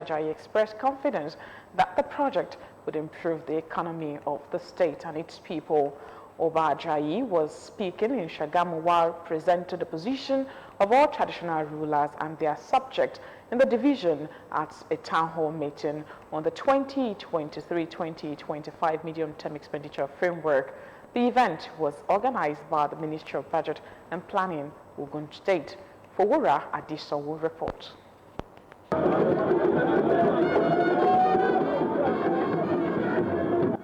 Ajayi expressed confidence that the project would improve the economy of the state and its people. Oba Ajayi was speaking in Shagamu while presenting the position of all traditional rulers and their subjects in the division at a town hall meeting on the 2023-2025 medium-term expenditure framework. The event was organized by the Ministry of Budget and Planning, Ogun State. Fowora Adiso will report.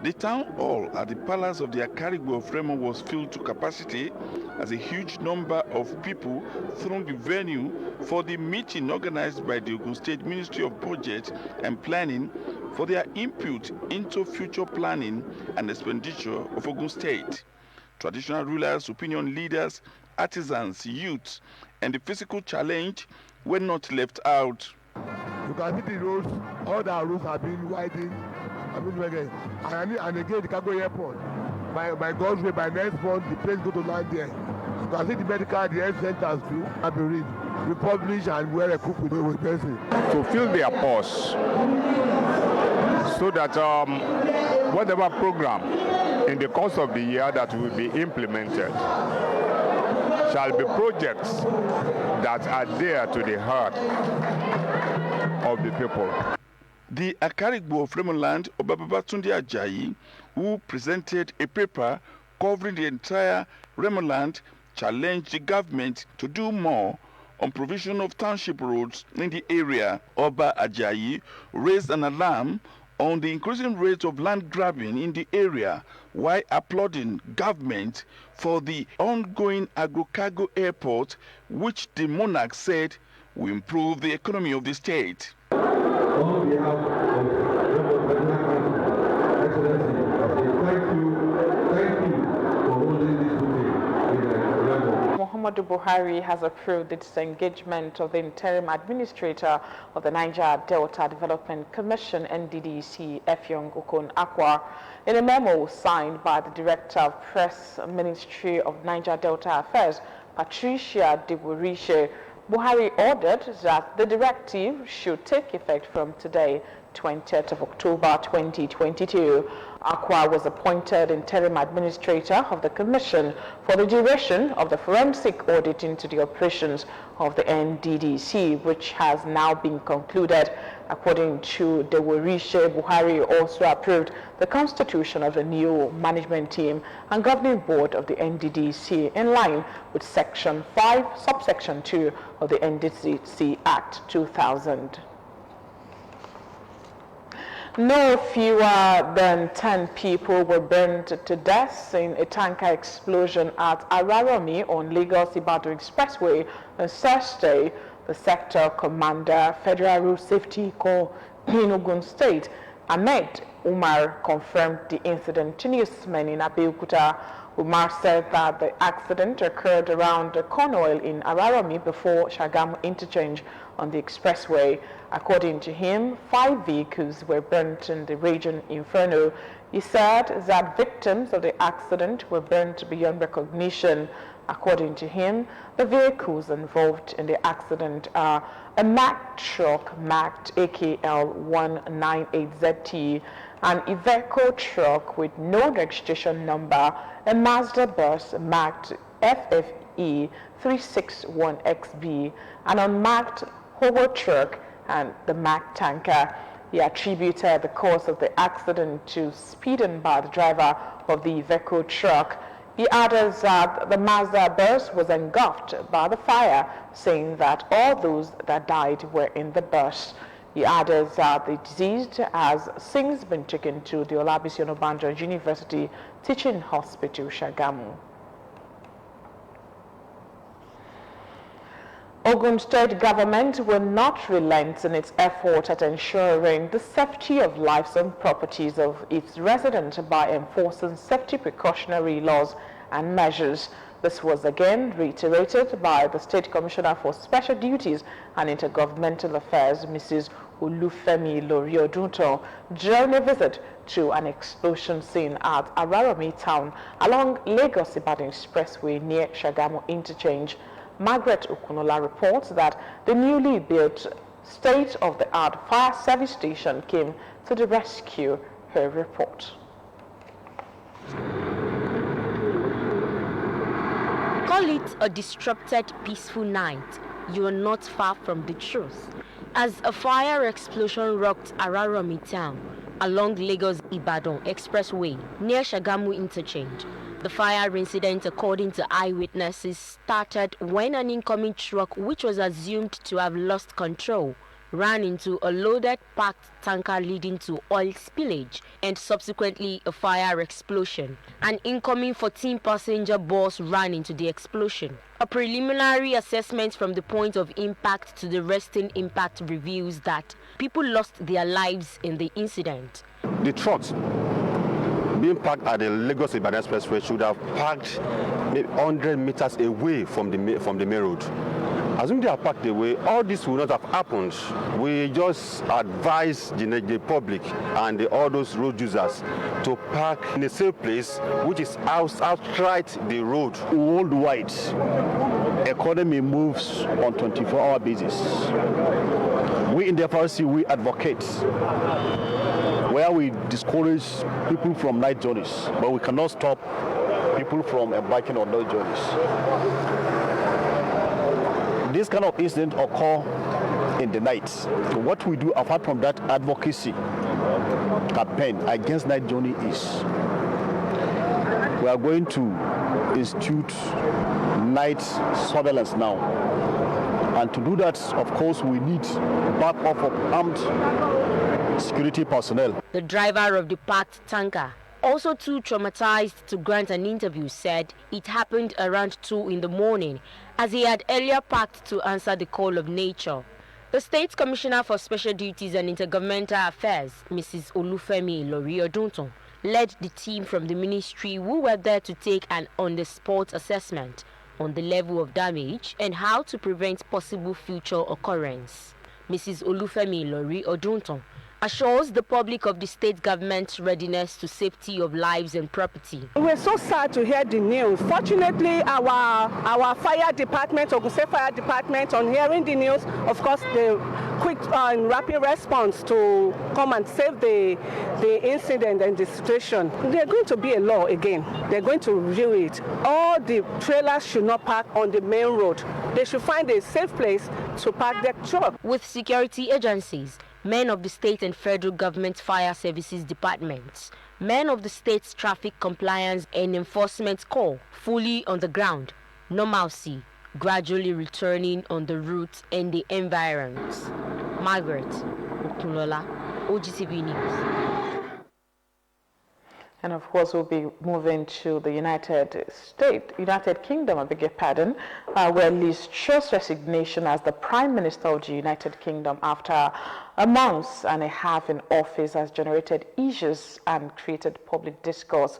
The town hall at the Palace of the Akarigbo of Remo was filled to capacity as a huge number of people thronged the venue for the meeting organized by the Ogun State Ministry of Budget and Planning for their input into future planning and expenditure of Ogun State. Traditional rulers, opinion leaders, artisans, youths, and the physical challenge were not left out. You can see the roads, all the roads have been widened. And again, the cargo airport, by God's way, by next month, the plane go to land there. You can see the medical, the health centers too, have been read. We publish and we're equipped with person. To fill their purse, so that whatever program in the course of the year that will be implemented shall be projects that are dear to the heart of the people. The Akarigbo of Remoland, Obabatunde Ajayi, who presented a paper covering the entire Remoland, challenged the government to do more on provision of township roads in the area. Oba Ajayi raised an alarm on the increasing rate of land grabbing in the area, while applauding government for the ongoing agro-cargo airport, which the monarch said will improve the economy of the state. On behalf of Excellency, thank you for holding this meeting in Remo. Muhammadu Buhari has approved the disengagement of the interim administrator of the Niger Delta Development Commission, NDDC, Effiong Okon Akwa. In a memo signed by the Director of Press Ministry of Niger Delta Affairs, Patricia Diburishe, Buhari ordered that the directive should take effect from today, 20th of October 2022. Akwa was appointed interim administrator of the commission for the duration of the forensic audit into the operations of the NDDC, which has now been concluded. According to Deworishe, Buhari also approved the constitution of the new management team and governing board of the NDDC in line with Section 5, Subsection 2 of the NDDC Act 2000. No fewer than 10 people were burned to death in a tanker explosion at Araromi on Lagos-Ibadan Expressway on Thursday. The sector commander, Federal Road Safety Corps in Ogun State, Ahmed Umar, confirmed the incident to newsmen in Abeokuta. Umar said that the accident occurred around the corn oil in Araromi before Shagamu interchange on the expressway. According to him, 5 vehicles were burnt in the region Inferno. He said that victims of the accident were burnt beyond recognition. According to him, the vehicles involved in the accident are a Mack truck marked AKL 198ZT, an Iveco truck with no registration number, a Mazda bus marked FFE 361XB, an unmarked Hobo truck, and the Mack tanker. He attributed the cause of the accident to speeding by the driver of the Iveco truck. He added that the Mazda bus was engulfed by the fire, saying that all those that died were in the bus. He added that the deceased has since been taken to the Olabisi Onabanjo University Teaching Hospital, Shagamu. Ogun State government will not relent in its effort at ensuring the safety of lives and properties of its residents by enforcing safety precautionary laws and measures. This was again reiterated by the State Commissioner for Special Duties and Intergovernmental Affairs, Mrs. Olufemi Loriodunto, during a visit to an explosion scene at Araromi town along Lagos-Ibadan Expressway near Shagamu Interchange. Margaret Okunola reports that the newly built state-of-the-art fire service station came to the rescue. Her report. Call it a disrupted peaceful night, you are not far from the truth. As a fire explosion rocked Araromi town along Lagos-Ibadan Expressway near Shagamu Interchange, the fire incident, according to eyewitnesses, started when an incoming truck, which was assumed to have lost control, ran into a loaded packed tanker, leading to oil spillage and subsequently a fire explosion. An incoming 14-passenger bus ran into the explosion. A preliminary assessment from the point of impact to the resting impact reveals that people lost their lives in the incident. The trucks being parked at the Lagos-Ibadan Expressway should have parked maybe 100 meters away from the main road. Assuming they are parked away, all this will not have happened. We just advise the public and all those road users to park in a safe place, which is outright the road. Worldwide, economy moves on 24-hour basis. We in the FRC, we advocate where we discourage people from night journeys, but we cannot stop people from embarking on those journeys. This kind of incident occur in the night. So what we do apart from that advocacy campaign against night journey is we are going to institute night surveillance now. And to do that, of course, we need backup of armed security personnel. The driver of the packed tanker, also too traumatized to grant an interview, said it happened around 2 in the morning as he had earlier parked to answer the call of nature. The State Commissioner for Special Duties and Intergovernmental Affairs, Mrs. Olufemi Ilori-Odunton, led the team from the ministry who were there to take an on-the-spot assessment on the level of damage and how to prevent possible future occurrence. Mrs. Olufemi Ilori-Odunton assures the public of the state government's readiness to safety of lives and property. We're so sad to hear the news. Fortunately, our fire department, Ogun State Fire Department, on hearing the news, of course, the quick and rapid response to come and save the incident and the situation. There's going to be a law again. They're going to review it. All the trailers should not park on the main road. They should find a safe place to park their truck. With security agencies, men of the state and federal government fire services departments, men of the state's traffic compliance and enforcement corps fully on the ground, normalcy gradually returning on the route and the environs. Margaret Okunola, OGTV News. And of course, we'll be moving to the United Kingdom, where Liz Truss' resignation as the Prime Minister of the United Kingdom after a month and a half in office has generated issues and created public discourse.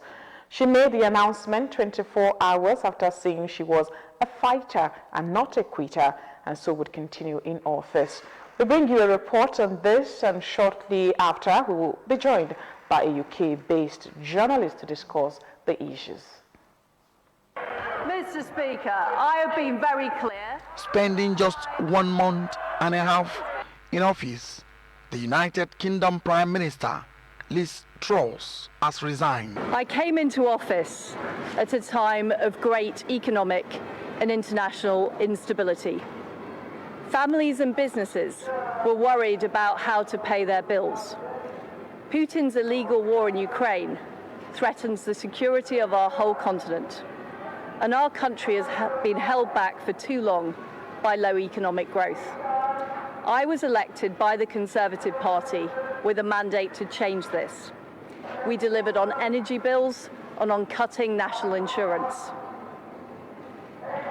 She made the announcement 24 hours after saying she was a fighter and not a quitter, and so would continue in office. We bring you a report on this, and shortly after, we will be joined by a UK-based journalist to discuss the issues. Mr. Speaker, I have been very clear. Spending just 1 month and a half in office, the United Kingdom Prime Minister, Liz Truss, has resigned. I came into office at a time of great economic and international instability. Families and businesses were worried about how to pay their bills. Putin's illegal war in Ukraine threatens the security of our whole continent, and our country has been held back for too long by low economic growth. I was elected by the Conservative Party with a mandate to change this. We delivered on energy bills and on cutting national insurance.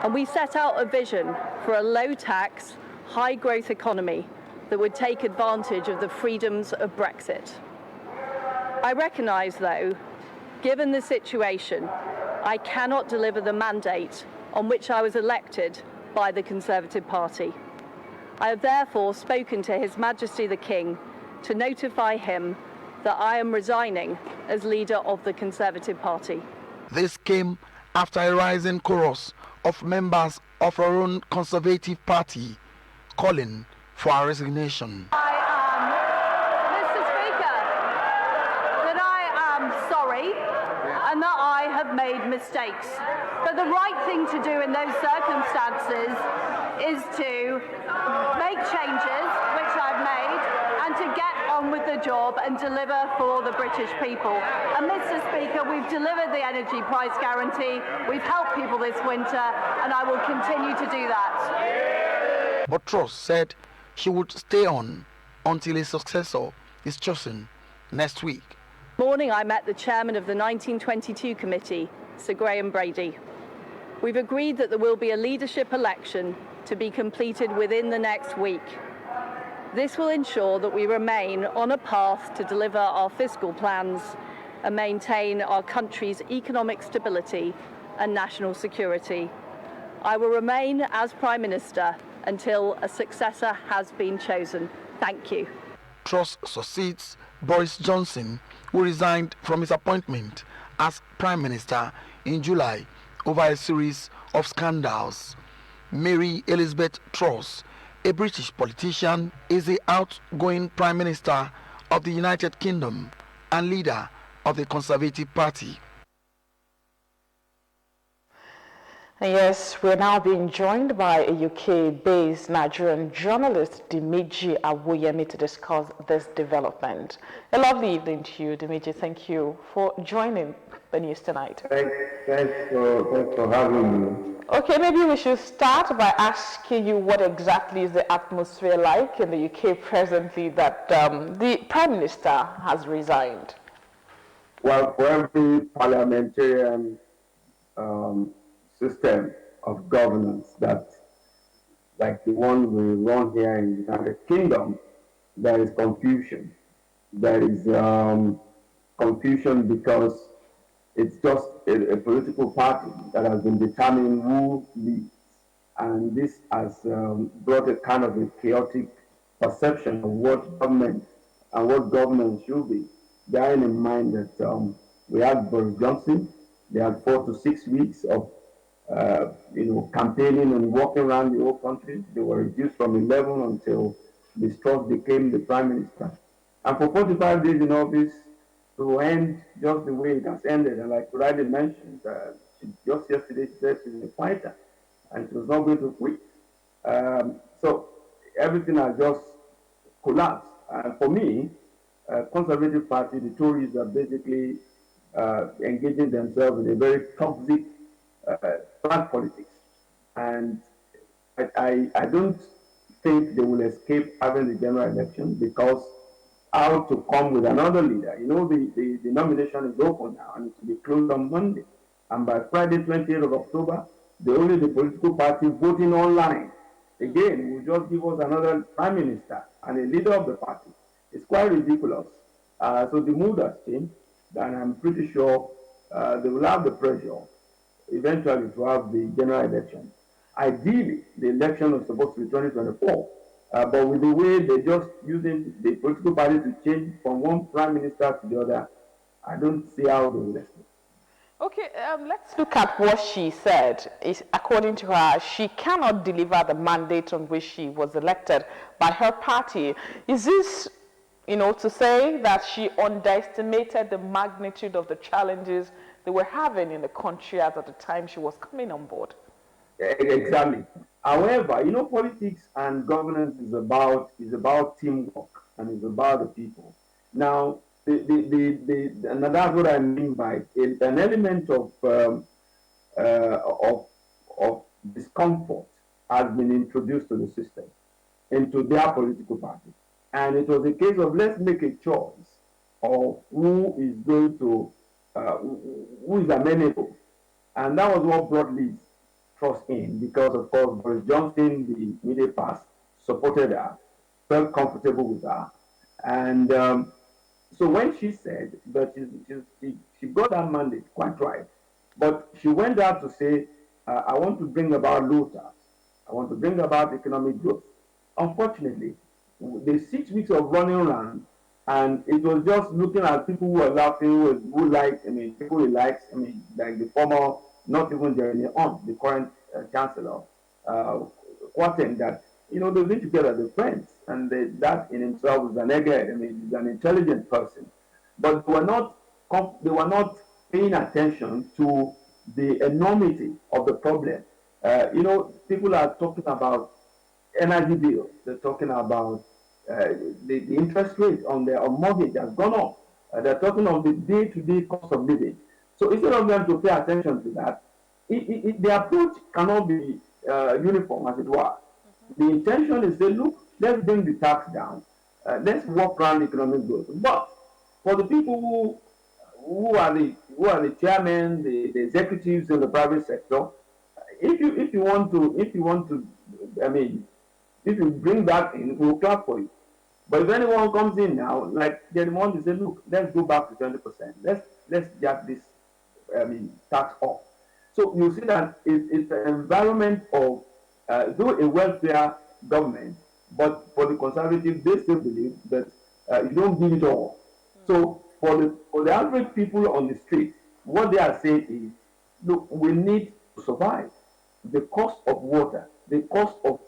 And we set out a vision for a low-tax, high-growth economy that would take advantage of the freedoms of Brexit. I recognise, though, given the situation, I cannot deliver the mandate on which I was elected by the Conservative Party. I have therefore spoken to His Majesty the King to notify him that I am resigning as leader of the Conservative Party. This came after a rising chorus of members of our own Conservative Party calling for her resignation. Mr. Speaker, that I am sorry and that I have made mistakes. But the right thing to do in those circumstances is to make changes, which I've made, and to get on with the job and deliver for the British people. And Mr. Speaker, we've delivered the energy price guarantee, we've helped people this winter, and I will continue to do that. But Truss said she would stay on until a successor is chosen next week. Morning, I met the chairman of the 1922 committee, Sir Graham Brady. We've agreed that there will be a leadership election to be completed within the next week. This will ensure that we remain on a path to deliver our fiscal plans and maintain our country's economic stability and national security. I will remain as Prime Minister until a successor has been chosen. Thank you. Truss succeeds Boris Johnson, who resigned from his appointment as Prime Minister in July over a series of scandals. Mary Elizabeth Truss, a British politician, is the outgoing Prime Minister of the United Kingdom and leader of the Conservative Party. Yes, we're now being joined by a UK-based Nigerian journalist, Dimeji Awoyemi, to discuss this development. A lovely evening to you, Dimeji. Thank you for joining the news tonight. Thanks for having me. Okay, maybe we should start by asking you what exactly is the atmosphere like in the UK presently that the Prime Minister has resigned. Well, for every parliamentarian system of governance that, like the one we run here in the United Kingdom, there is confusion. There is confusion because it's just a political party that has been determining who leads. And this has brought a kind of a chaotic perception of what government and what government should be. Bearing in mind that we had Boris Johnson, they had 4 to 6 weeks of campaigning and walking around the whole country. They were reduced from 11 until Liz Truss became the Prime Minister. And for 45 days in office, to end just the way it has ended, and like Friday mentioned, just yesterday she said she's a fighter and she was not going to quit. So everything has just collapsed. And for me, Conservative Party, the Tories are basically engaging themselves in a very toxic class politics. And I don't think they will escape having the general election, because how to come with another leader? The nomination is open now and it will be closed on Monday. And by Friday, 28th of October, only the political party voting online again will just give us another Prime Minister and a leader of the party. It's quite ridiculous. So the mood has changed, and I'm pretty sure they will have the pressure eventually to have the general election. Ideally, the election was supposed to be 2024, but with the way they're just using the political party to change from one Prime Minister to the other, I don't see how they will escape. Okay, let's look at what she said. According to her, she cannot deliver the mandate on which she was elected by her party. Is this, to say that she underestimated the magnitude of the challenges they were having in the country at the time she was coming on board? Exactly. However, politics and governance is about teamwork and it's about the people. Now, and that's what I mean by an element of discomfort has been introduced to the system, into their political party. And it was a case of let's make a choice of who is going to, who is amenable. And that was what brought Liz Truss in, because of course Boris Johnson, the immediate past, supported her, felt comfortable with her. And so when she said that she got that mandate, quite right, but she went out to say, I want to bring about low tax, I want to bring about economic growth. Unfortunately, the 6 weeks of running around, and it was just looking at people who were laughing, people he likes, like the former, not even Jeremy On, the current chancellor, quoting that, they've been together, they're friends, and that in himself is an egghead. I mean, he's an intelligent person, but they were not paying attention to the enormity of the problem. People are talking about energy bill. They're talking about the interest rate on their mortgage has gone up. They're talking of the day-to-day cost of living. So instead of them to pay attention to that, the approach cannot be uniform, as it were. The intention is to look, let's bring the tax down, let's work around economic growth. But for the people who are the chairmen, the executives in the private sector, if you want to, I mean, if you bring that in, we'll clap for you. But if anyone comes in now, like they want to say, look, let's go back to 20%. Let's get this, tax off. So you see that it's an environment of though a welfare government, but for the conservatives, they still believe that you don't give it all. So for the average people on the street, what they are saying is, look, we need to survive. The cost of water, the cost of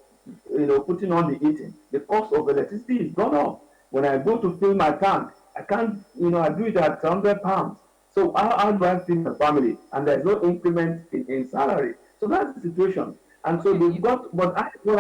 putting on the heating, the cost of electricity is gone up. When I go to fill my tank, I can't, I do it at £100. So how do I feed my family? And there's no increment in salary. So that's the situation. And so they've got, but you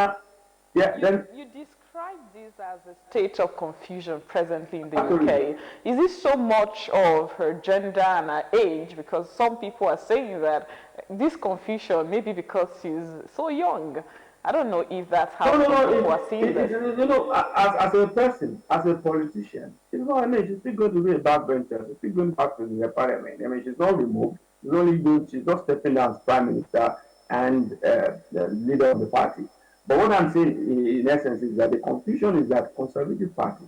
describe this as a state of confusion presently in the UK. Is this so much of her gender and her age? Because some people are saying that this confusion maybe because she's so young. I don't know if that's how people are seeing this. As a person, as a politician, she's still going to be a backbencher. She's still going back to the parliament. I mean, she's not removed. She's not stepping down as prime minister and the leader of the party. But what I'm saying in essence is that the confusion is that Conservative Party,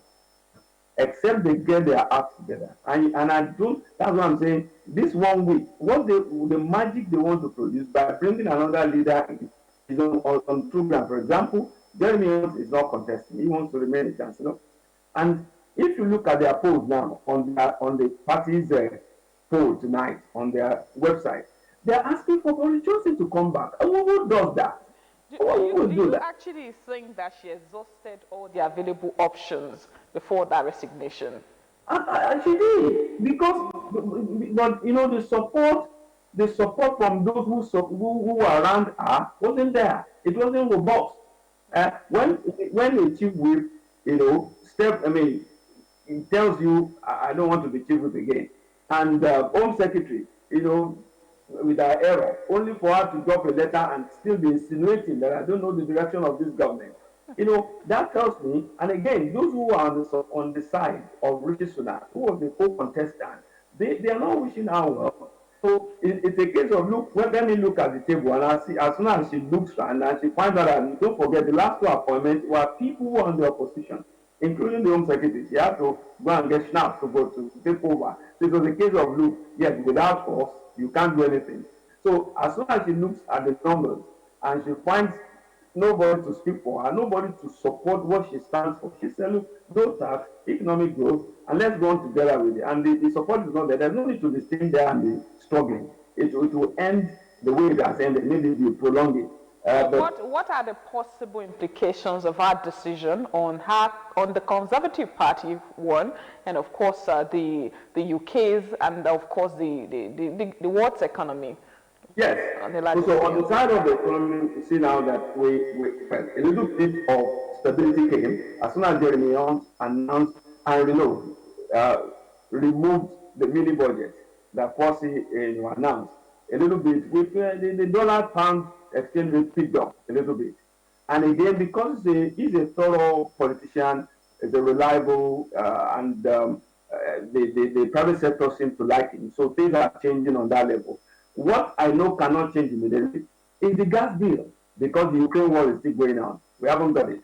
except they get their act together, and I don't, that's what I'm saying, this 1 week, the magic they want to produce by bringing another leader in, is on program. For example, Jeremy Hunt is not contesting. He wants to remain a chancellor. And if you look at their polls now on the party's poll tonight on their website, they're asking for Boris Johnson to come back. Who does that? Do you actually think that she exhausted all the available options before that resignation? She did, because but the support from those who were around her wasn't there. It wasn't robust. When a chief whip, he tells you, I don't want to be chief whip again, and Home Secretary, with her error, only for her to drop a letter and still be insinuating that I don't know the direction of this government. That tells me, and again, those who are on the side of Rishi Sunak, who was the co-contestant, they are not wishing her well. So it's a case of, let me look at the table, and I see, as soon as she looks and she finds out that, don't forget, the last two appointments were people who were on the opposition, including the Home Secretary. She had to go and get snaps to go to take over. So it was a case of, yes, without us, you can't do anything. So as soon as she looks at the numbers and she finds nobody to speak for her, nobody to support what she stands for, she said, look, no tax, economic growth, and let's go on together with it. And the support is not there. There's no need to be staying there and be struggling. It will end the way it has ended. Maybe you prolong it. What are the possible implications of our decision on the Conservative Party, one, and of course the UK's, and of course the world's economy? Yes. So on the side of the economy, you see now that a little bit of stability came as soon as Jeremy Hunt announced and removed the mini budget that Fossey announced. A little bit with the dollar-pound exchange rate picked up a little bit. And again, because he's a thorough politician, is a reliable, and the private sector seems to like him. So things are changing on that level. What I know cannot change immediately is the gas bill, because the Ukraine war is still going on. We haven't got it.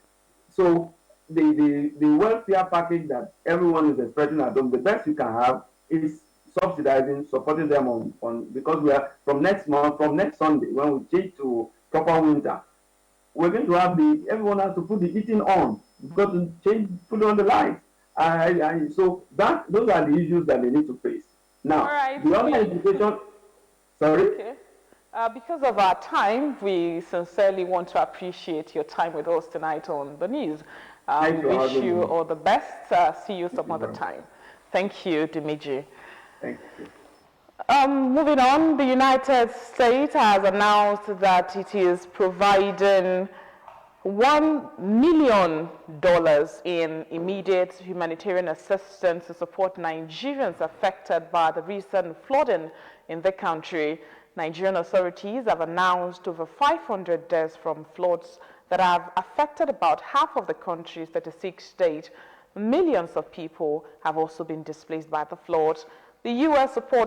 So the welfare package that everyone is expecting at home, the best you can have is subsidizing, supporting them on because we are from next Sunday, when we change to proper winter, we're going to have everyone has to put the heating on. We've got to put on the lights. So those are the issues that they need to face. Now, the other implication, sorry? Okay. Because of our time, we sincerely want to appreciate your time with us tonight on the news. We wish you all the best. See you some other time. Thank you, Dimiji. Thank you. Moving on, the United States has announced that it is providing $1 million in immediate humanitarian assistance to support Nigerians affected by the recent flooding in the country. Nigerian authorities have announced over 500 deaths from floods that have affected about half of the country's 36 states. Millions of people have also been displaced by the floods. The U.S. support